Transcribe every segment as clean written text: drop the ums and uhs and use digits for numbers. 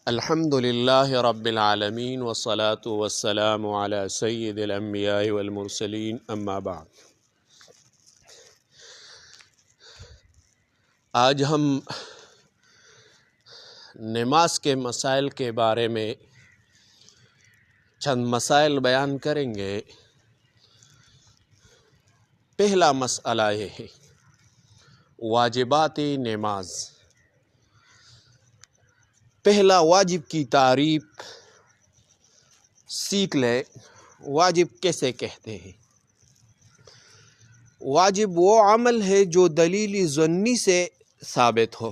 الحمد للہ رب العالمین والصلاة والسلام علی سید الانبیاء والمرسلین اما بعد۔ آج ہم نماز کے مسائل کے بارے میں چند مسائل بیان کریں گے۔ پہلا مسئلہ یہ ہے واجبات نماز۔ پہلا واجب کی تعریف سیکھ لے۔ واجب کیسے کہتے ہیں؟ واجب وہ عمل ہے جو دلیل ظنی سے ثابت ہو،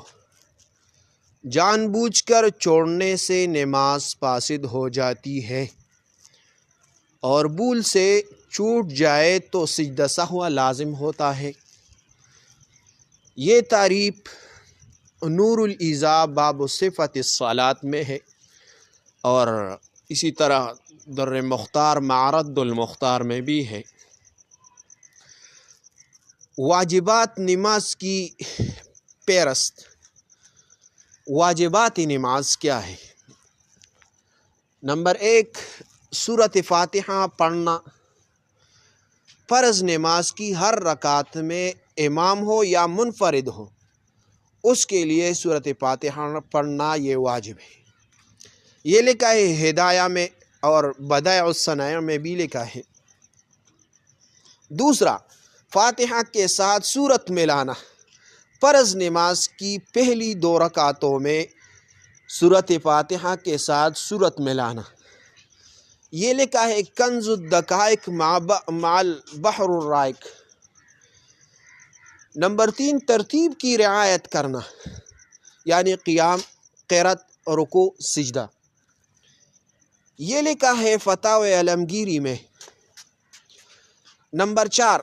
جان بوجھ کر چھوڑنے سے نماز فاسد ہو جاتی ہے، اور بھول سے چھوٹ جائے تو سجدہ سہو لازم ہوتا ہے۔ یہ تعریف نور الایضاح باب صفت الصلاۃ میں ہے، اور اسی طرح در مختار معرض المختار میں بھی ہے۔ واجبات نماز کی فہرست۔ واجبات نماز کیا ہے؟ نمبر 1، سورۃ فاتحہ پڑھنا۔ فرض نماز کی ہر رکعت میں امام ہو یا منفرد ہو، اس کے لیے سورۃ فاتحہ پڑھنا یہ واجب ہے۔ یہ لکھا ہے ہدایہ میں اور بدائع الصنائع میں بھی لکھا ہے۔ دوسرا، فاتحہ کے ساتھ سورت ملانا۔ فرض نماز کی پہلی 2 رکعتوں میں سورۃ فاتحہ کے ساتھ سورت ملانا۔ یہ لکھا ہے کنز الدقائق مع البحر الرائق۔ نمبر 3، ترتیب کی رعایت کرنا، یعنی قیام، قرات، رکوع، سجدہ۔ یہ لکھا ہے فتاوی عالمگیری میں۔ نمبر 4،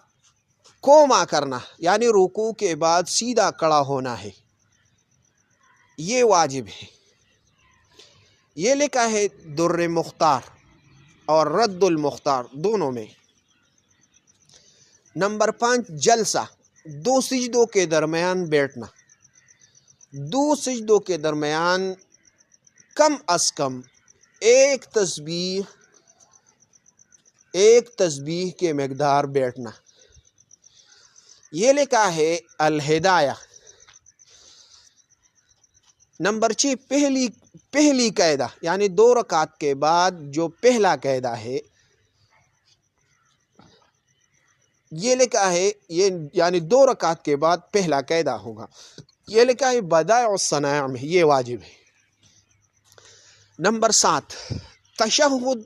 قوما کرنا، یعنی رکوع کے بعد سیدھا کھڑا ہونا ہے، یہ واجب ہے۔ یہ لکھا ہے در مختار اور رد المختار دونوں میں۔ نمبر 5، جلسہ، 2 سجدوں کے درمیان بیٹھنا۔ 2 سجدوں کے درمیان کم از کم ایک تسبیح کے مقدار بیٹھنا۔ یہ لکھا ہے الہدایہ۔ نمبر 6، پہلی قاعدہ، یعنی 2 رکعت کے بعد جو پہلا قاعدہ ہے، یہ لکھا ہے یعنی 2 رکعت کے بعد پہلا قاعدہ ہوگا۔ یہ لکھا ہے بدائع الصنائع میں، یہ واجب ہے۔ نمبر 7، تشہد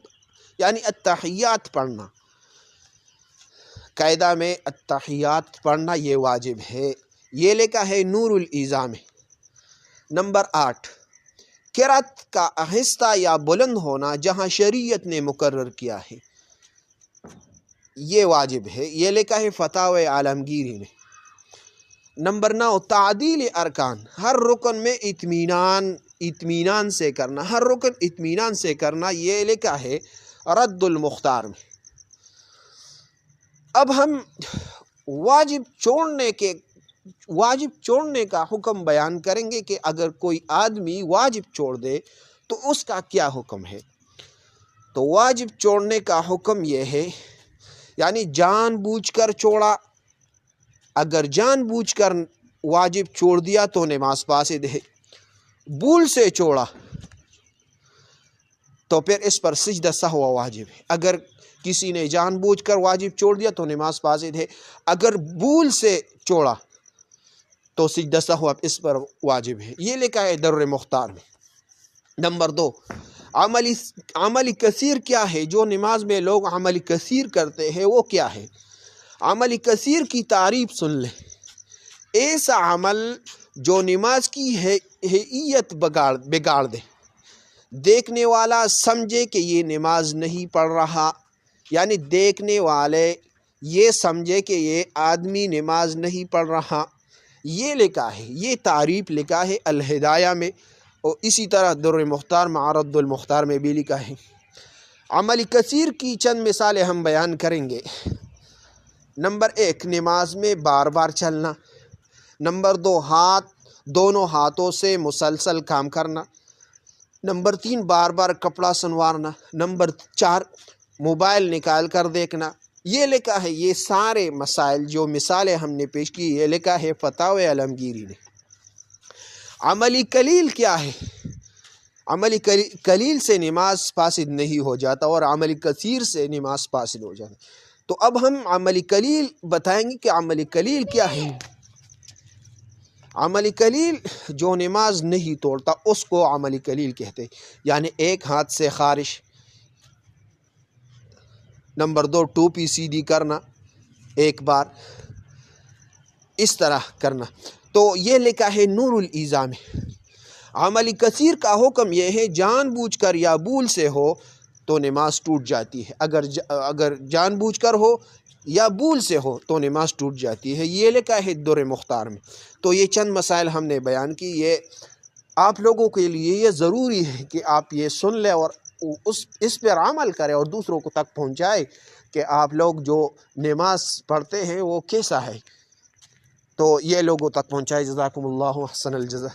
یعنی التحیات پڑھنا۔ قاعدہ میں التحیات پڑھنا یہ واجب ہے، یہ لکھا ہے نور الایضاح میں۔ نمبر 8، قرات کا آہستہ یا بلند ہونا جہاں شریعت نے مقرر کیا ہے، یہ واجب ہے، یہ لکھا ہے فتاوی عالمگیری میں۔ نمبر 9، تعدیل ارکان، ہر رکن میں اطمینان سے کرنا، ہر رکن اطمینان سے کرنا، یہ لکھا ہے رد المختار میں۔ اب ہم واجب چھوڑنے کا حکم بیان کریں گے کہ اگر کوئی آدمی واجب چھوڑ دے تو اس کا کیا حکم ہے۔ تو واجب چھوڑنے کا حکم یہ ہے، یعنی جان بوجھ کر چھوڑا۔ اگر جان بوجھ کر واجب چھوڑ دیا تو نماز فاسد ہے۔ بھول سے چھوڑا تو پھر اس پر سجدہ سہو واجب ہے۔ اگر کسی نے جان بوجھ کر واجب چھوڑ دیا تو نماز فاسد ہے۔ اگر بھول سے چھوڑا تو سجدہ سہو اس پر واجب ہے، یہ لکھا ہے در مختار میں۔ نمبر 2، عملی کثیر کیا ہے؟ جو نماز میں لوگ عملی کثیر کرتے ہیں وہ کیا ہے؟ عملی کثیر کی تعریف سن لیں۔ ایسا عمل جو نماز کی حیت بگاڑ دے، دیکھنے والا سمجھے کہ یہ نماز نہیں پڑھ رہا، یعنی دیکھنے والے یہ سمجھے کہ یہ آدمی نماز نہیں پڑھ رہا، یہ لکھا ہے، یہ تعریف لکھا ہے الہدایہ میں، اور اسی طرح در مختار معرض المختار میں بھی لکھا ہے۔ عمل کثیر کی چند مثالیں ہم بیان کریں گے۔ نمبر 1، نماز میں بار بار چلنا۔ نمبر 2، دونوں ہاتھوں سے مسلسل کام کرنا۔ نمبر 3 بار بار کپڑا سنوارنا، نمبر 4 موبائل نکال کر دیکھنا۔ یہ لکھا ہے، یہ سارے مسائل جو مثالیں ہم نے پیش کی، یہ لکھا ہے فتاوی عالمگیری نے۔ عملی قلیل کیا ہے؟ عملی قلیل سے نماز فاسد نہیں ہو جاتا اور عملی کثیر سے نماز فاسد ہو جاتا۔ تو اب ہم عملی قلیل بتائیں گے کہ عملی قلیل کیا ہے۔ عملی قلیل جو نماز نہیں توڑتا اس کو عملی قلیل کہتے ہیں، یعنی ایک ہاتھ سے خارش، نمبر 2 ٹوپی سیدھی کرنا ایک بار، اس طرح کرنا۔ تو یہ لکھا ہے نور الایضاح میں۔ عملی کثیر کا حکم یہ ہے جان بوجھ کر یا بھول سے ہو تو نماز ٹوٹ جاتی ہے، اگر جان بوجھ کر ہو یا بھول سے ہو تو نماز ٹوٹ جاتی ہے، یہ لکھا ہے در مختار میں۔ تو یہ چند مسائل ہم نے بیان کی، یہ آپ لوگوں کے لیے یہ ضروری ہے کہ آپ یہ سن لیں اور اس پر عمل کریں اور دوسروں کو تک پہنچائے کہ آپ لوگ جو نماز پڑھتے ہیں وہ کیسا ہے، تو یہ لوگوں تک پہنچائے۔ جزاکم اللہ احسن الجزا۔